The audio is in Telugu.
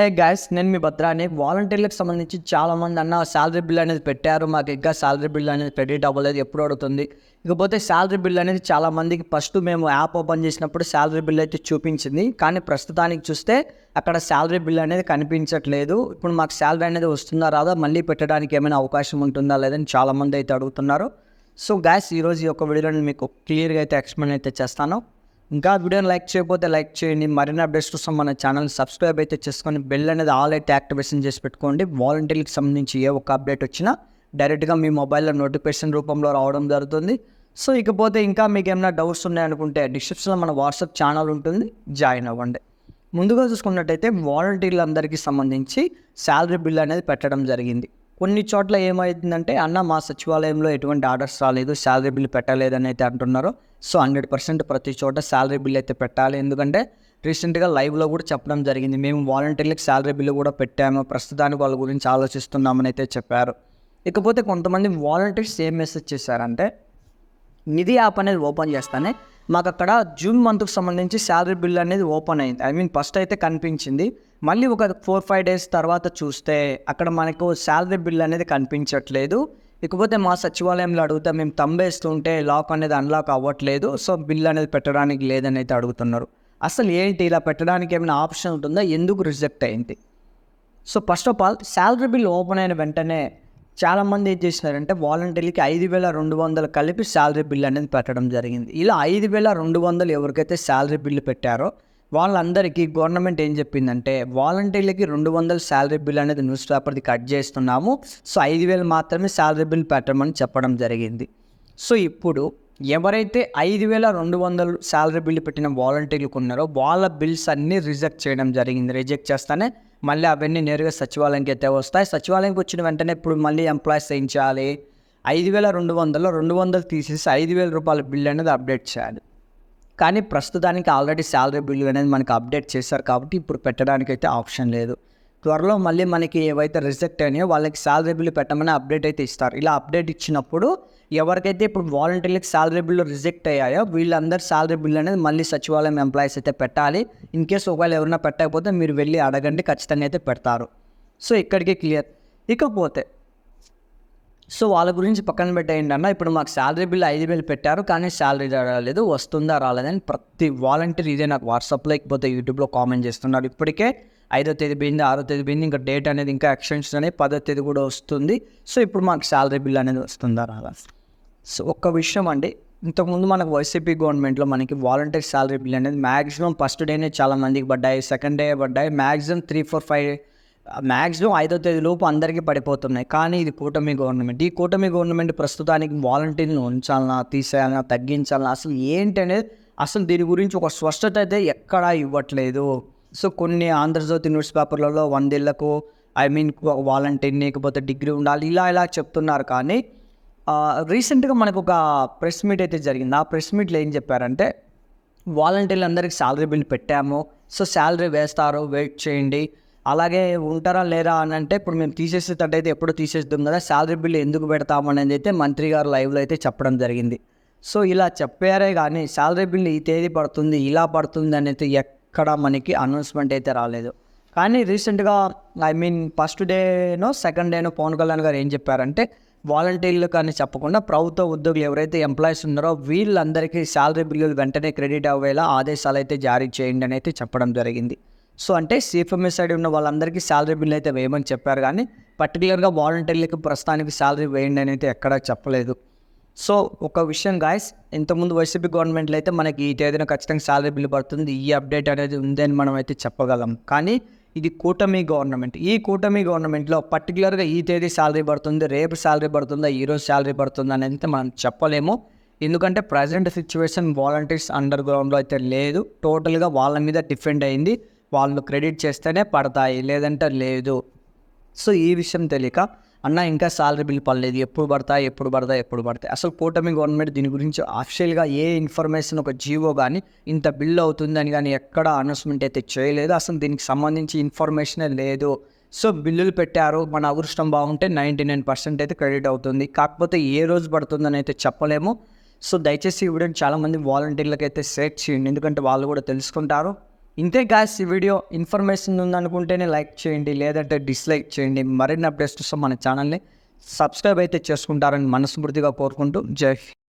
హే గైస్, నేను మీ భద్రాని. వాలంటీర్లకు సంబంధించి చాలామంది అన్న శాలరీ బిల్ అనేది పెట్టారు, మాకు ఇంకా శాలరీ బిల్ అనేది క్రెడిట్ అవ్వలేదు, ఎప్పుడు అడుగుతుంది. ఇకపోతే శాలరీ బిల్ అనేది చాలామందికి ఫస్ట్ మేము యాప్ ఓపెన్ చేసినప్పుడు శాలరీ బిల్ అయితే చూపించింది, కానీ ప్రస్తుతానికి చూస్తే అక్కడ శాలరీ బిల్ అనేది కనిపించట్లేదు. ఇప్పుడు మాకు శాలరీ అనేది వస్తుందా రాదా, మళ్ళీ పెట్టడానికి ఏమైనా అవకాశం ఉంటుందా లేదని చాలామంది అయితే అడుగుతున్నారు. సో గైస్, ఈరోజు ఈ యొక్క వీడియోని మీకు క్లియర్గా అయితే ఎక్స్ప్లెయిన్ అయితే చేస్తాను. ఇంకా వీడియోని లైక్ చేయకపోతే లైక్ చేయండి. మరిన్ని అప్డేట్స్ కోసం మన ఛానల్ సబ్స్క్రైబ్ అయితే చేసుకొని బెల్ అనేది ఆల్ అయితే యాక్టివేషన్ చేసి పెట్టుకోండి. వాలంటీర్లకు సంబంధించి ఏ ఒక్క అప్డేట్ వచ్చినా డైరెక్ట్గా మీ మొబైల్లో నోటిఫికేషన్ రూపంలో రావడం జరుగుతుంది. సో ఇకపోతే ఇంకా మీకు ఏమైనా డౌట్స్ ఉన్నాయనుకుంటే డిస్క్రిప్షన్లో మన వాట్సాప్ ఛానల్ ఉంటుంది, జాయిన్ అవ్వండి. ముందుగా చూసుకున్నట్టయితే వాలంటీర్లందరికీ సంబంధించి శాలరీ బిల్ అనేది పెట్టడం జరిగింది. కొన్ని చోట్ల ఏమైందంటే, అన్న మా సచివాలయంలో ఎటువంటి ఆర్డర్స్ రాలేదు, శాలరీ బిల్ పెట్టలేదని అయితే అంటున్నారు. సో 100% ప్రతి చోట శాలరీ బిల్ అయితే పెట్టాలి. ఎందుకంటే రీసెంట్గా లైవ్లో కూడా చెప్పడం జరిగింది, మేము వాలంటీర్లకు శాలరీ బిల్ కూడా పెట్టాము, ప్రస్తుతానికి వాళ్ళ గురించి ఆలోచిస్తున్నామని అయితే చెప్పారు. ఇకపోతే కొంతమంది వాలంటీర్స్ ఏం మెసేజ్ చేశారంటే, నిధి యాప్ అనేది ఓపెన్ చేస్తానే మాకు అక్కడ జూన్ మంత్కి సంబంధించి శాలరీ బిల్ అనేది ఓపెన్ అయింది. ఫస్ట్ అయితే కనిపించింది, మళ్ళీ ఒక 4-5 డేస్ తర్వాత చూస్తే అక్కడ మనకు శాలరీ బిల్ అనేది కనిపించట్లేదు. ఇకపోతే మా సచివాలయంలో అడిగితే మేము తంబేస్తుంటే లాక్ అనేది అన్లాక్ అవ్వట్లేదు, సో బిల్ అనేది పెట్టడానికి లేదని అయితే అడుగుతున్నారు. అసలు ఏంటి, ఇలా పెట్టడానికి ఏమైనా ఆప్షన్ ఉంటుందా, ఎందుకు రిజెక్ట్ అయింది? So first of all, salary bill open అయిన వెంటనే చాలామంది ఏం చేసినారంటే వాలంటీర్లకి 5,200 కలిపి శాలరీ బిల్ అనేది పెట్టడం జరిగింది. ఇలా 5,200 ఎవరికైతే శాలరీ బిల్లు పెట్టారో వాళ్ళందరికీ గవర్నమెంట్ ఏం చెప్పిందంటే, వాలంటీర్లకి 200 శాలరీ బిల్ అనేది న్యూస్ పేపర్ది కట్ చేస్తున్నాము, సో 5,000 మాత్రమే శాలరీ బిల్ పెట్టమని చెప్పడం జరిగింది. సో ఇప్పుడు ఎవరైతే 5,200 శాలరీ బిల్లు పెట్టిన వాలంటీర్లకు ఉన్నారో వాళ్ళ బిల్స్ అన్నీ రిజెక్ట్ చేయడం జరిగింది. రిజెక్ట్ చేస్తానే మళ్ళీ అవన్నీ నేరుగా సచివాలయంకి అయితే వస్తాయి. సచివాలయంకి వచ్చిన వెంటనే ఇప్పుడు మళ్ళీ ఎంప్లాయీస్ ఏం చేయాలి, 5,200లో 200 తీసేసి 5,000 రూపాయల బిల్ అనేది అప్డేట్ చేయాలి. కానీ ప్రస్తుతానికి ఆల్రెడీ శాలరీ బిల్ అనేది మనకి అప్డేట్ చేశారు కాబట్టి ఇప్పుడు పెట్టడానికి అయితే ఆప్షన్ లేదు. త్వరలో మళ్ళీ మనకి ఏవైతే రిజెక్ట్ అయినాయో వాళ్ళకి శాలరీ బిల్లు పెట్టమని అప్డేట్ అయితే ఇస్తారు. ఇలా అప్డేట్ ఇచ్చినప్పుడు ఎవరికైతే ఇప్పుడు వాలంటీర్లకు శాలరీ బిల్లు రిజెక్ట్ అయ్యాయో వీళ్ళందరూ శాలరీ బిల్ అనేది మళ్ళీ సచివాలయం ఎంప్లాయీస్ అయితే పెట్టాలి. ఇన్ కేసు ఒకవేళ ఎవరైనా పెట్టకపోతే మీరు వెళ్ళి అడగండి, ఖచ్చితంగా అయితే పెడతారు. సో ఇక్కడికి క్లియర్. ఇకపోతే సో వాళ్ళ గురించి పక్కన పెట్టేయండి అన్న, ఇప్పుడు మాకు శాలరీ బిల్ 5,000 పెట్టారు కానీ శాలరీ రాలేదు, వస్తుందా రాలేదని ప్రతి వాలంటీర్ ఇదే నాకు వాట్సాప్లో లేకపోతే యూట్యూబ్లో కామెంట్ చేస్తున్నారు. ఇప్పటికే 5వ తేదీ పోయింది, 6వ తేదీ పోయింది, ఇంకా డేట్ అనేది ఇంకా ఎక్స్టెన్షన్ అనేది 10వ తేదీ కూడా వస్తుంది. సో ఇప్పుడు మాకు శాలరీ బిల్ అనేది వస్తుందా రాదా? సో ఒక్క విషయం అండి, ఇంతకుముందు మనకు వైసీపీ గవర్నమెంట్లో మనకి వాలంటీర్ శాలరీ బిల్ అనేది మ్యాక్సిమం ఫస్ట్ డేనే చాలా మందికి పడ్డాయి, సెకండ్ డే పడ్డాయి, మ్యాక్సిమం 3-4-5 మ్యాక్సిమం 5వ తేదీ లోపు అందరికీ పడిపోతున్నాయి. కానీ ఇది కూటమి గవర్నమెంట్. ఈ కూటమి గవర్నమెంట్ ప్రస్తుతానికి వాలంటీర్ని ఉంచాలన్నా, తీసేయాలన్నా, తగ్గించాలన్నా, అసలు ఏంటి అనేది అసలు దీని గురించి ఒక స్పష్టత అయితే ఎక్కడా ఇవ్వట్లేదు. సో కొన్ని ఆంధ్రజ్యోతి న్యూస్ పేపర్లలో 100 ఏళ్లకు వాలంటీర్ని లేకపోతే డిగ్రీ ఉండాలి ఇలా చెప్తున్నారు. కానీ రీసెంట్గా మనకు ఒక ప్రెస్ మీట్ అయితే జరిగింది. ఆ ప్రెస్ మీట్లో ఏం చెప్పారంటే, వాలంటీర్లు అందరికీ శాలరీ బిల్ పెట్టాము, సో శాలరీ వేస్తారు, వెయిట్ చేయండి, అలాగే ఉంటారా లేరా అని అంటే ఇప్పుడు మేము తీసేసేటట్టయితే ఎప్పుడో తీసేద్దాం కదా, శాలరీ బిల్ ఎందుకు పెడతామనేది అయితే మంత్రి గారు లైవ్లో అయితే చెప్పడం జరిగింది. సో ఇలా చెప్పారే కానీ శాలరీ బిల్ ఈ తేదీ పడుతుంది, ఇలా పడుతుంది అనేది ఎక్కడ మనకి అనౌన్స్మెంట్ అయితే రాలేదు. కానీ రీసెంట్గా ఫస్ట్ డేనో సెకండ్ డేనో పవన్ కళ్యాణ్ గారు ఏం చెప్పారంటే, వాలంటీర్లు కానీ చెప్పకుండా ప్రభుత్వ ఉద్యోగులు ఎవరైతే ఎంప్లాయీస్ ఉన్నారో వీళ్ళందరికీ శాలరీ బిల్లులు వెంటనే క్రెడిట్ అవ్వేలా ఆదేశాలు అయితే జారీ చేయండి అని అయితే చెప్పడం జరిగింది. సో అంటే సిఎఫ్ఎంఎస్ సైడ్ ఉన్న వాళ్ళందరికీ శాలరీ బిల్ అయితే వేయమని చెప్పారు, కానీ పర్టికులర్గా వాలంటీర్లకు ప్రస్తుతానికి శాలరీ వేయండి అని అయితే ఎక్కడా చెప్పలేదు. సో ఒక విషయం గాయస్, ఇంతకుముందు వైసీపీ గవర్నమెంట్లో అయితే మనకి ఈ తేదీన ఖచ్చితంగా శాలరీ బిల్ పడుతుంది, ఈ అప్డేట్ అనేది ఉందని మనం అయితే చెప్పగలం. కానీ ఇది కూటమి గవర్నమెంట్. ఈ కూటమి గవర్నమెంట్లో పర్టికులర్గా ఈ తేదీ శాలరీ పడుతుంది, రేపు శాలరీ పడుతుందా, ఈరోజు శాలరీ పడుతుందా అనేది అయితే మనం చెప్పలేము. ఎందుకంటే ప్రజెంట్ సిచ్యువేషన్ వాలంటీర్స్ అండర్ గ్రౌండ్లో అయితే లేదు, టోటల్గా వాళ్ళ మీద డిపెండ్ అయింది. వాళ్ళు క్రెడిట్ చేస్తేనే పడతాయి, లేదంటే లేదు. సో ఈ విషయం తెలియక అన్న ఇంకా శాలరీ బిల్ పడలేదు, ఎప్పుడు పడతాయి. అసలు కూటమి గవర్నమెంట్ దీని గురించి అఫీషియల్గా ఏ ఇన్ఫర్మేషన్, ఒక జీవో కానీ ఇంత బిల్ అవుతుందని కానీ ఎక్కడ అనౌన్స్మెంట్ అయితే చేయలేదు. అసలు దీనికి సంబంధించి ఇన్ఫర్మేషనే లేదు. సో బిల్లులు పెట్టారు, మన అదృష్టం బాగుంటే 99% అయితే క్రెడిట్ అవుతుంది, కాకపోతే ఏ రోజు పడుతుందని అయితే చెప్పలేము. సో దయచేసి ఈ వీడియోని చాలామంది వాలంటీర్లకు అయితే షేర్ చేయండి, ఎందుకంటే వాళ్ళు కూడా తెలుసుకుంటారు. ఇంతే గాయ్స్, ఈ వీడియో ఇన్ఫర్మేషన్ ఉందనుకుంటేనే లైక్ చేయండి, లేదంటే డిస్లైక్ చేయండి. మరిన్ని అప్డేట్స్ కోసం మన ఛానల్ని సబ్స్క్రైబ్ అయితే చేసుకుంటారని మనస్ఫూర్తిగా కోరుకుంటూ జై